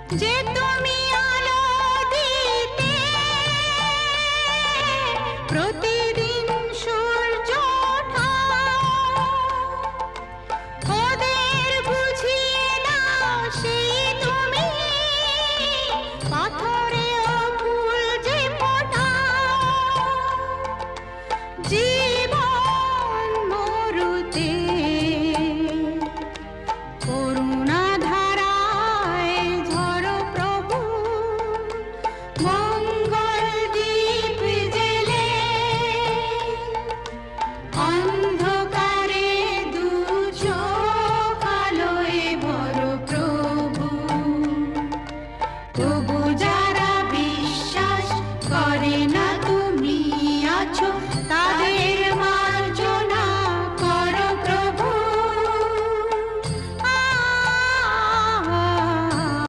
যে তুমি আলো দিতে প্রতিদিন সূর্য ওঠা, ওদের বুঝিয়ে দাও সেই তুমি পাথরেও ফুল যে ফোটাও। জীবন মরুতে করুণা ধারায় ঝরো প্রভু, মঙ্গল দীপ জেলে অন্ধকারে দু চোখ আলোয় ভরো প্রভু। তবু